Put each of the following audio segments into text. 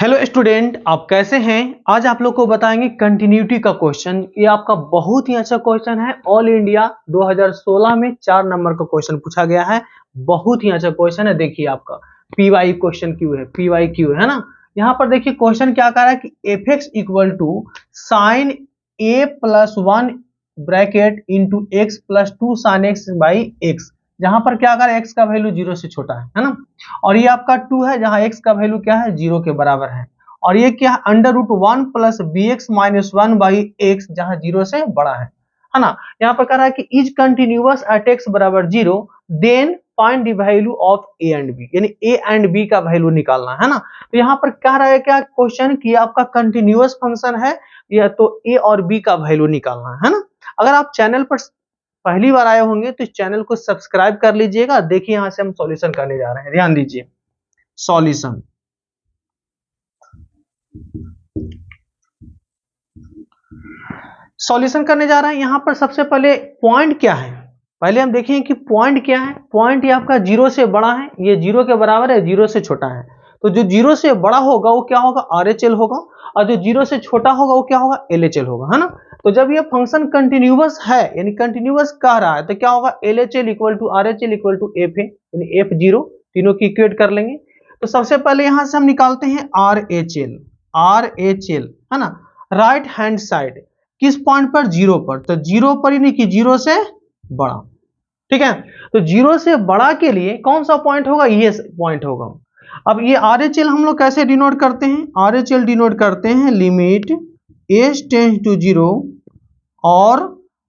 Hello student, आप कैसे हैं। आज आप लोग को बताएंगे कंटिन्यूटी का क्वेश्चन। ये आपका बहुत ही अच्छा क्वेश्चन है। ऑल इंडिया 2016 में 4 नंबर का क्वेश्चन पूछा गया है। बहुत ही अच्छा क्वेश्चन है। देखिए आपका पीवाई क्वेश्चन क्यों है, पीवाई क्यों है ना। यहाँ पर देखिए क्वेश्चन क्या कह रहा है कि F x equal to sine A plus 1 bracket into x plus 2 sine x by x, जहां पर क्या कर एक्स का वैल्यू 0 से छोटा है ना। और ये आपका 2 है जहां x का वैल्यू क्या है, 0 के बराबर है। और ये क्या है, under root 1 plus B x minus 1 by x, जहां 0 से बड़ा है ना। यहाँ पर कह रहा है कि इज कंटिन्यूअस एट x बराबर 0, then find the value of a and b, यानी a एंड b का वैल्यू निकालना है ना। तो यहाँ पर कह रहा है क्या क्वेश्चन कि आपका कंटिन्यूअस फंक्शन है या तो a और b का वैल्यू निकालना है ना। अगर आप चैनल पर पहली बार आए होंगे तो इस चैनल को सब्सक्राइब कर लीजिएगा। देखिए यहां से हम सॉल्यूशन करने जा रहे हैं, ध्यान दीजिए। सॉल्यूशन सॉल्यूशन करने जा रहे हैं। यहां पर सबसे पहले पॉइंट क्या है, पहले हम देखेंगे कि पॉइंट क्या है। पॉइंट ये आपका 0 से बड़ा है, ये 0 के बराबर है, 0 से छोटा है। तो जो 0 से बड़ा होगा वो क्या होगा, RHL होगा, और जो 0 से छोटा होगा वो क्या होगा, LHL होगा, है ना। तो जब ये फंक्शन कंटिन्यूअस है, यानी कंटिन्यूअस कह रहा है, तो क्या होगा, LHL equal to RHL equal to F है, यानी F0, तीनों की इक्वेट कर लेंगे। तो सबसे पहले यहां से हम निकालते हैं RHL है ना। राइट हैंड साइड किस पॉइंट पर, 0 पर, तो 0 पर यानी कि 0 से बड़ा, ठीक है। तो 0 से बड़ा के लिए कौन सा पॉइंट होगा, ये पॉइंट होगा। अब ये RHL हम लोग कैसे डिनोट करते हैं, RHL डिनोट करते हैं लिमिट h टेंड्स टू 0 और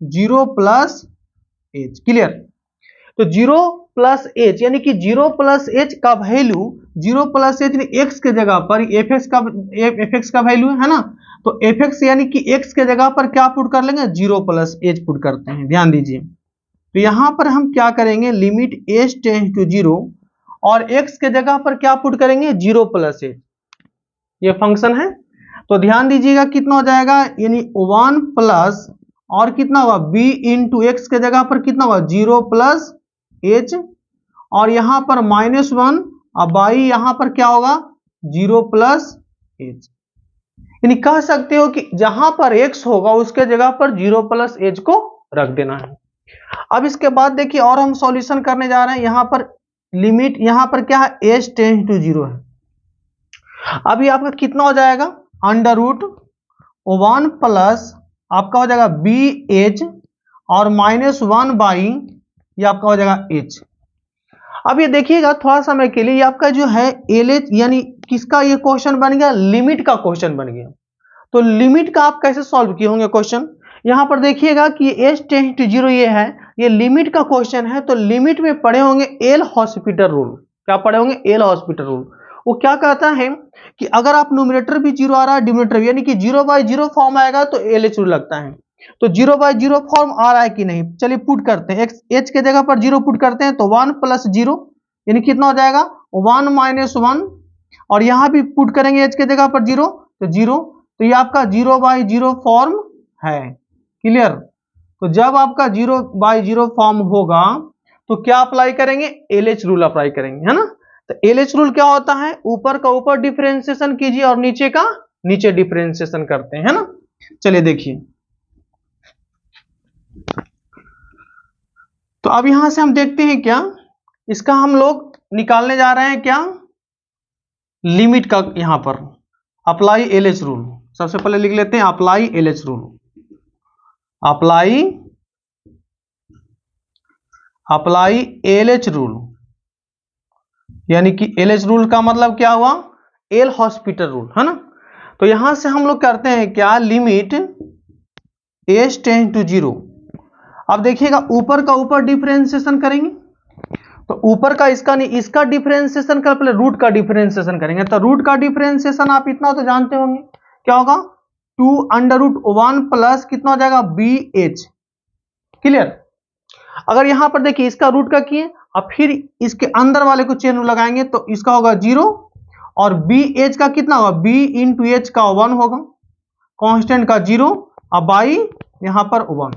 0 प्लस h, क्लियर। तो 0 प्लस एच यानी कि 0 प्लस एच का वैल्यू, 0 प्लस एच एक्स के जगह पर एफ एक्स का वैल्यू है ना। तो एफ एक्स यानी कि एक्स के जगह पर क्या पुट कर लेंगे, 0 प्लस एच पुट करते हैं, ध्यान दीजिए। तो यहां पर हम क्या करेंगे, लिमिट एच टेंड्स टू 0 और एक्स के जगह पर क्या पुट करेंगे, 0 प्लस एच, ये फंक्शन है। तो ध्यान दीजिएगा कितना हो जाएगा, यानी 1 प्लस और कितना होगा, b इंटू एक्स के जगह पर कितना होगा, 0 प्लस एच, और यहां पर -1, अब बाई यहां पर क्या होगा, 0 प्लस एच। यानी कह सकते हो कि जहां पर x होगा उसके जगह पर 0 प्लस एच को रख देना है। अब इसके बाद देखिए और हम सॉल्यूशन करने जा रहे हैं। यहां पर लिमिट, यहां पर क्या है, h टेंड्स टू 0 है। अब ये आपका कितना हो जाएगा, अंडर रूट 1 प्लस आपका हो जाएगा बी एच और -1 बाई ये आपका हो जाएगा h। अब ये देखिएगा थोड़ा समय के लिए, ये आपका जो है LH यानी किसका ये क्वेश्चन बन गया, लिमिट का क्वेश्चन बन गया। तो लिमिट का आप कैसे सॉल्व किए होंगे क्वेश्चन, यहां पर देखिएगा कि h टेंड्स टू 0 ये है, ये लिमिट का क्वेश्चन है। तो लिमिट में पढ़े होंगे एल हॉस्पिटल रूल, क्या पढ़े होंगे, एल हॉस्पिटल रूल। वो क्या कहता है कि अगर आप न्यूमरेटर भी 0 आ रहा है, डिनोमिनेटर भी, यानी कि 0/0 फॉर्म आएगा तो LH रूल लगता है। तो 0/0 फॉर्म आ रहा है कि नहीं, चलिए पुट करते हैं, h के जगह पर 0 पुट करते हैं, तो 1 प्लस 0 यानी कितना हो जाएगा, 1 माइनस 1, और यहां भी पुट करेंगे h के जगह पर 0, तो 0। तो ये आपका 0/0 फॉर्म है, क्लियर। तो जब आपका 0/0 फॉर्म होगा तो क्या अप्लाई करेंगे, LH रूल अप्लाई करेंगे, है ना। तो LH रूल क्या होता है, ऊपर का ऊपर डिफरेंशिएशन कीजिए और नीचे का नीचे डिफरेंशिएशन करते हैं, है ना। चलिए देखिए, तो अब यहां से हम देखते हैं क्या, इसका हम लोग निकालने जा रहे हैं क्या, लिमिट का। यहां पर अप्लाई LH रूल, सबसे पहले लिख लेते हैं apply LH rule. Apply LH rule, यानी कि LH रूल का मतलब क्या हुआ, एल हॉस्पिटल रूल, है ना। तो यहां से हम लोग करते हैं क्या, लिमिट h टेंड्स टू 0। अब देखिएगा ऊपर का ऊपर डिफरेंशिएशन करेंगे, तो ऊपर का इसका नहीं, इसका डिफरेंशिएशन कर, पहले रूट का डिफरेंशिएशन करेंगे। तो रूट का डिफरेंशिएशन आप इतना तो जानते होंगे, क्या होगा, 2 अंडर रूट 1 प्लस कितना हो जाएगा, बी एच, क्लियर। अगर यहां पर देखिए इसका रूट का किए, अब फिर इसके अंदर वाले को चेन लगाएंगे, तो इसका होगा 0 और बी एच का कितना होगा, बी इंटू एच का 1 होगा, कांस्टेंट का 0, अब बाई यहां पर 1,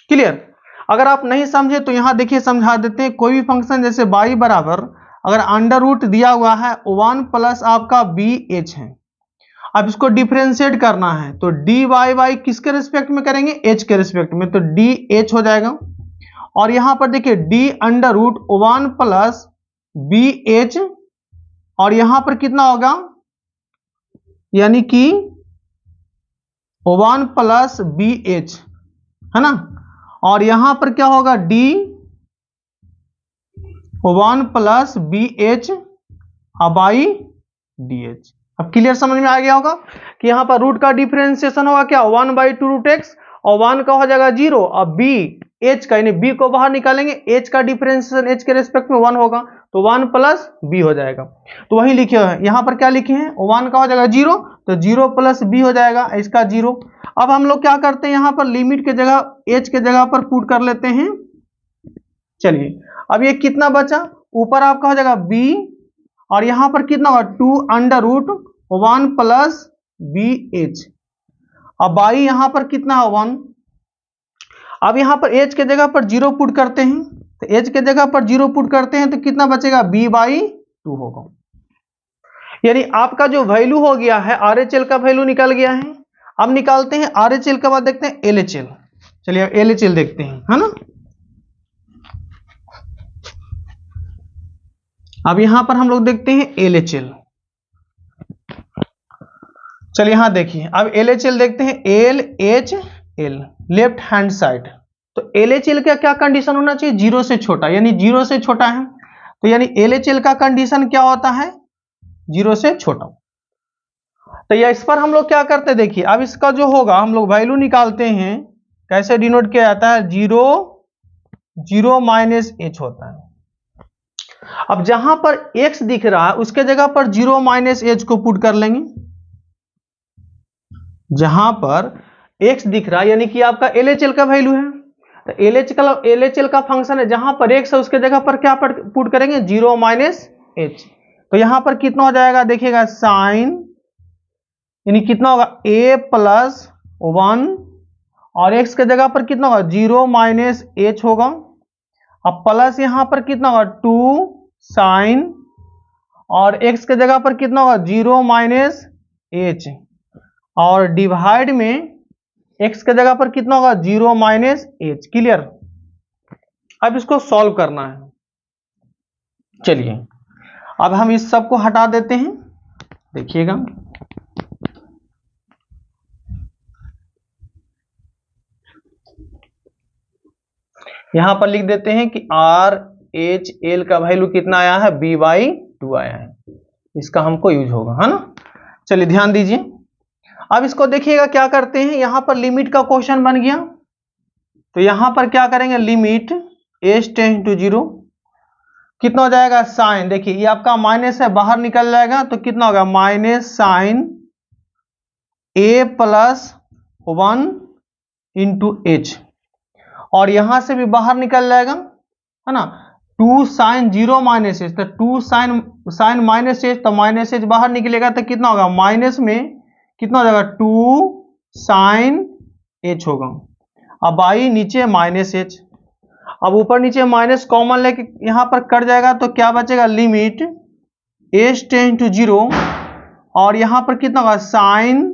क्लियर। अगर आप नहीं समझे तो यहां देखिए समझा देते हैं, कोई भी फंक्शन जैसे बाई बराबर अगर अंडर रूट दिया हुआ है 1 प्लस आपका बी एच है, अब इसको डिफरेंशिएट करना है तो डी वाई वाई किसके रिस्पेक्ट में करेंगे, एच के रिस्पेक्ट में, तो डी एच हो जाएगा। और यहां पर देखिए D under root 1 plus B H, और यहां पर कितना होगा, यानी कि 1 प्लस बी एच है ना, और यहां पर क्या होगा D 1 plus B H by D H. अब क्लियर समझ में आ गया होगा कि यहां पर रूट का डिफरेंशिएशन होगा क्या, 1/2 रूट एक्स, और 1 का हो जाएगा 0, और बी एच का यानी बी को बाहर निकालेंगे, एच का डिफरेंशिएशन एच के रेस्पेक्ट में 1 होगा, तो 1 प्लस बी हो जाएगा। तो वही लिखे हुए हैं, यहां पर क्या लिखे हैं, 1 का हो जाएगा 0, तो 0 प्लस बी हो जाएगा, इसका 0। अब हम लोग क्या करते हैं, यहां पर लिमिट के जगह एच के जगह पर पुट कर लेते हैं। चलिए अब ये कितना बचा, ऊपर आपका हो जाएगा बी, और यहां पर कितना होगा 2 under root 1 plus B H, अब बाई यहां पर कितना है 1। अब यहां पर एच के जगह पर 0 पुट करते हैं, तो एच के जगह पर 0 पुट करते हैं तो कितना बचेगा, बी बाई 2 होगा। यानी आपका जो वैल्यू हो गया है आर एच एल का वैल्यू निकल गया है। अब निकालते हैं आर एच एल के बाद देखते हैं एल एच एल। चलिए एल एच एल देखते हैं, है ना। अब यहां पर हम लोग देखते हैं एल एच एल। चलिए यहां देखिए, अब एल एच एल देखते हैं, L H L left hand side. तो एल एच एल का क्या कंडीशन होना चाहिए, 0 से छोटा, यानी 0 से छोटा है, तो यानी एल एच एल का कंडीशन क्या होता है, 0 से छोटा। तो या इस पर हम लोग क्या करते हैं, देखिए अब इसका जो होगा हम लोग वैल्यू निकालते हैं, कैसे डिनोट किया जाता है, 0 माइनस एच होता है। अब जहां पर x दिख रहा है उसके जगह पर 0 माइनस एच को पुट कर लेंगे। जहां पर x दिख रहा है यानी कि आपका LHL का वैल्यू है, तो LHL का फंक्शन है, जहां पर x है उसके जगह पर क्या पुट करेंगे, 0 माइनस एच। तो यहां पर कितना हो जाएगा, देखिएगा साइन, यानी कितना होगा a प्लस 1, और x के जगह पर कितना होगा 0 माइनस एच होगा, अब प्लस यहां पर कितना होगा 2 साइन, और x के जगह पर कितना होगा 0 माइनस एच, और डिवाइड में x के जगह पर कितना होगा 0 माइनस एच। क्लियर। अब इसको सॉल्व करना है। चलिए अब हम इस सब को हटा देते हैं, देखिएगा यहां पर लिख देते हैं कि आर एच एल का वैल्यू कितना आया है, b/2 आया है, इसका हमको यूज होगा, है ना। चलिए ध्यान दीजिए, अब इसको देखिएगा क्या करते हैं, यहां पर लिमिट का क्वेश्चन बन गया, तो यहां पर क्या करेंगे, लिमिट एच टेंड टू 0 कितना हो जाएगा, साइन, देखिए ये आपका माइनस है बाहर निकल जाएगा, तो कितना होगा minus sign A plus 1 into H, और यहां से भी बाहर निकल जाएगा, है ना, 2 साइन 0 माइनस एच, तो 2 साइन माइनस एच, तो माइनस एच बाहर निकलेगा तो कितना होगा, माइनस में कितना हो जाएगा 2 साइन एच होगा, अब आई नीचे माइनस एच, अब ऊपर नीचे माइनस कॉमन लेके यहां पर कट जाएगा, तो क्या बचेगा, लिमिट एच टेंड टू 0, और यहां पर कितना होगा साइन,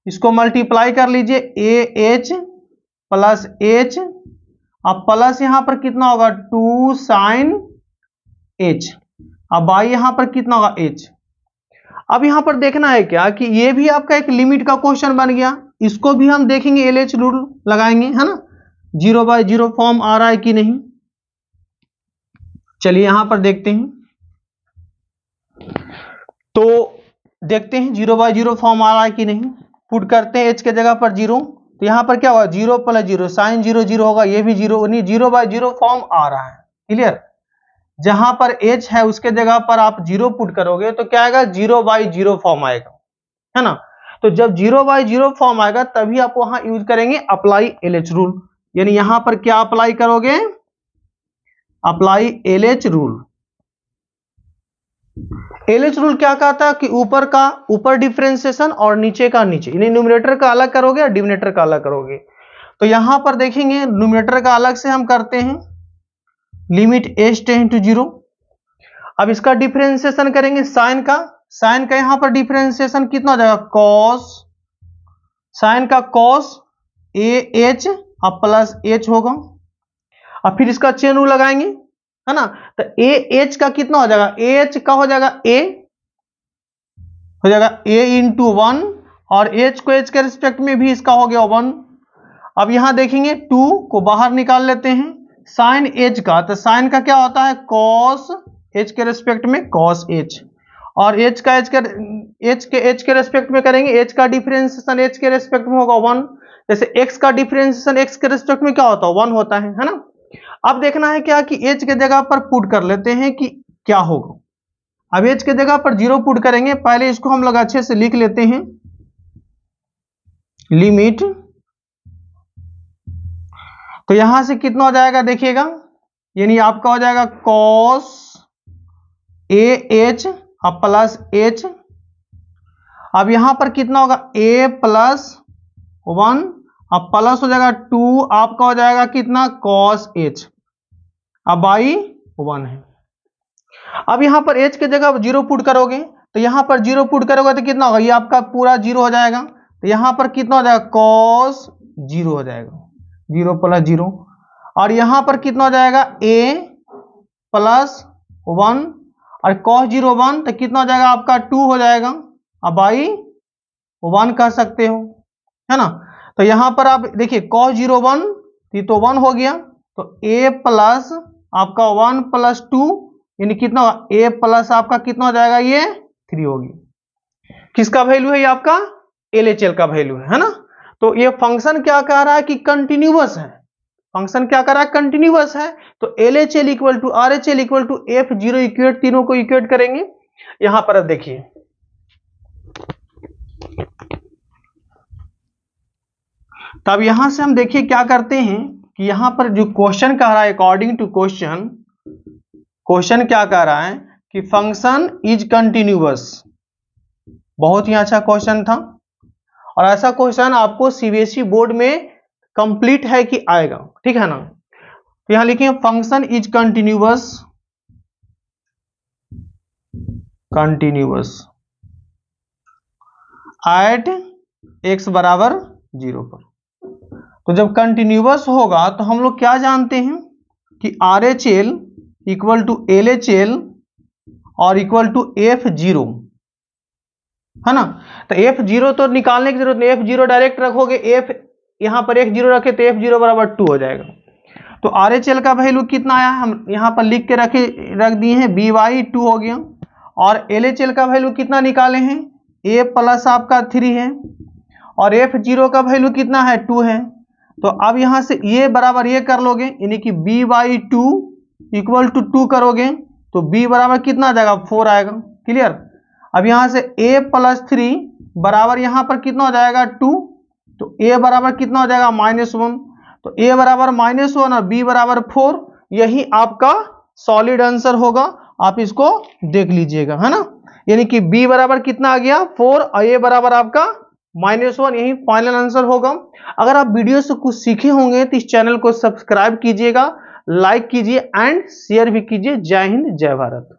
इसको मल्टीप्लाई कर लीजिए ए एच प्लस एच, अब प्लस यहां पर कितना होगा 2 साइन एच, अब आई यहां पर कितना होगा एच। अब यहां पर देखना है क्या कि ये भी आपका एक लिमिट का क्वेश्चन बन गया, इसको भी हम देखेंगे एलएच रूल लगाएंगे, है ना, 0/0 फॉर्म आ रहा है कि नहीं। चलिए यहां पर देखते हैं, तो देखते हैं 0/0 फॉर्म आ रहा है कि नहीं। पुट करते हैं एच के जगह पर 0, तो यहां पर क्या होगा 0 + 0 साइन 0 0 होगा, ये भी 0, नहीं 0/0 फॉर्म आ रहा है। क्लियर। जहां पर एच है उसके जगह पर आप 0 पुट करोगे तो क्या आएगा, 0/0 फॉर्म आएगा, है ना। तो जब 0/0 फॉर्म आएगा तभी आप वहां यूज करेंगे अप्लाई एलएच रूल, यानी यहां पर क्या अप्लाई करोगे, apply LH rule. LH rule क्या कहता है कि ऊपर का ऊपर डिफरेंशिएशन और नीचे का नीचे, यानी न्यूमरेटर का अलग करोगे और डिनोमिनेटर का अलग करोगे। तो यहां पर देखेंगे न्यूमरेटर का अलग से हम करते हैं, लिमिट एच टेंड टू 0, अब इसका डिफरेंशिएशन करेंगे साइन का यहां पर डिफरेंशिएशन कितना हो जाएगा, कॉस, साइन का कॉस ए एच अब प्लस एच होगा। अब फिर इसका चेन रूल लगाएंगे, है ना, तो ए एच का कितना हो जाएगा, ए एच का हो जाएगा ए इंटू 1 और एच को एच के रिस्पेक्ट में भी इसका हो गया 1। अब यहां देखेंगे 2 को बाहर निकाल लेते हैं, साइन एच का, तो साइन का क्या होता है कॉस एच के रिस्पेक्ट में कॉस एच, और एच के रिस्पेक्ट में करेंगे, एच का डिफरेंशिएशन एच के रिस्पेक्ट में होगा 1। जैसे एक्स का डिफरेंशिएशन एक्स के रिस्पेक्ट में क्या होता है 1 होता है ना। अब देखना है क्या कि एच के जगह पर पुट कर लेते हैं कि क्या होगा। अब एच के जगह पर 0 पुट करेंगे, पहले इसको हम लोग अच्छे से लिख लेते हैं, लिमिट, तो यहां से कितना हो जाएगा देखिएगा, यानी आपका हो जाएगा कॉस ए एच अब प्लस एच, अब यहां पर कितना होगा ए प्लस 1 अब प्लस हो जाएगा 2 आपका हो जाएगा कितना कॉस एच, अब बाई 1 है। अब यहां पर एच के जगह 0 पुट करोगे, तो यहां पर 0 पुट करोगे तो कितना होगा, ये आपका पूरा 0 हो जाएगा, तो यहां पर कितना हो जाएगा कॉस 0 हो जाएगा, 0 प्लस 0, और यहां पर कितना हो जाएगा ए प्लस 1 और कॉस 0 1, तो कितना हो जाएगा आपका 2 हो जाएगा, अब बाई 1 कह सकते हो, है ना। तो यहां पर आप देखिए कॉस 0 1 तो 1 हो गया, तो ए प्लस आपका 1 प्लस 2 यानी कितना होगा ए प्लस आपका कितना हो जाएगा ये 3 होगी। किसका वैल्यू है ये आपका एलएचएल का वैल्यू है ना। तो ये फंक्शन क्या कह रहा है कि कंटिन्यूअस है, फंक्शन क्या कर रहा है कंटिन्यूअस है, तो LHL equal to RHL equal to F0 equate, तीनों को इक्वेट करेंगे। यहां पर अब देखिए तब यहां से हम देखिए क्या करते हैं कि यहां पर जो क्वेश्चन कह रहा है अकॉर्डिंग टू क्वेश्चन क्या कह रहा है कि फंक्शन इज कंटिन्यूअस, बहुत ही अच्छा क्वेश्चन था, और ऐसा क्वेश्चन आपको सीबीएसई बोर्ड में कंप्लीट है कि आएगा, ठीक है ना। तो यहां लिखिए function is continuous at x बराबर 0 पर। तो जब कंटिन्यूअस होगा तो हम लोग क्या जानते हैं कि RHL इक्वल टू LHL और इक्वल टू F0, है ना। तो F0 तो निकालने की जरूरत नहीं, F0 डायरेक्ट रखोगे, F यहां पर F0 रखे तो F0 बराबर 2 हो जाएगा। तो RHL का वैल्यू कितना आया हम यहां पर लिख के रख दिए हैं, by2 हो गया, और LHL का वैल्यू कितना निकाले हैं A प्लस आपका 3 है, और F0 का वैल्यू कितना है 2 है। तो अब यहां से ये बराबर ये कर लोगे, यानी कि b/2 इक्वल टू 2 करोगे तो b बराबर कितना आ जाएगा 4 आएगा, क्लियर। अब यहां से a प्लस 3 बराबर यहां पर कितना हो जाएगा 2, तो a बराबर कितना हो जाएगा -1, तो a बराबर -1 और b बराबर 4, यही आपका सॉलिड आंसर होगा, आप इसको देख लीजिएगा, है ना। यानी कि b बराबर कितना आ गया 4 और a बराबर आपका -1, यही फाइनल आंसर होगा। अगर आप वीडियो से कुछ सीखे होंगे तो इस चैनल को सब्सक्राइब कीजिएगा, लाइक कीजिए एंड शेयर भी कीजिए। जय हिंद, जय भारत।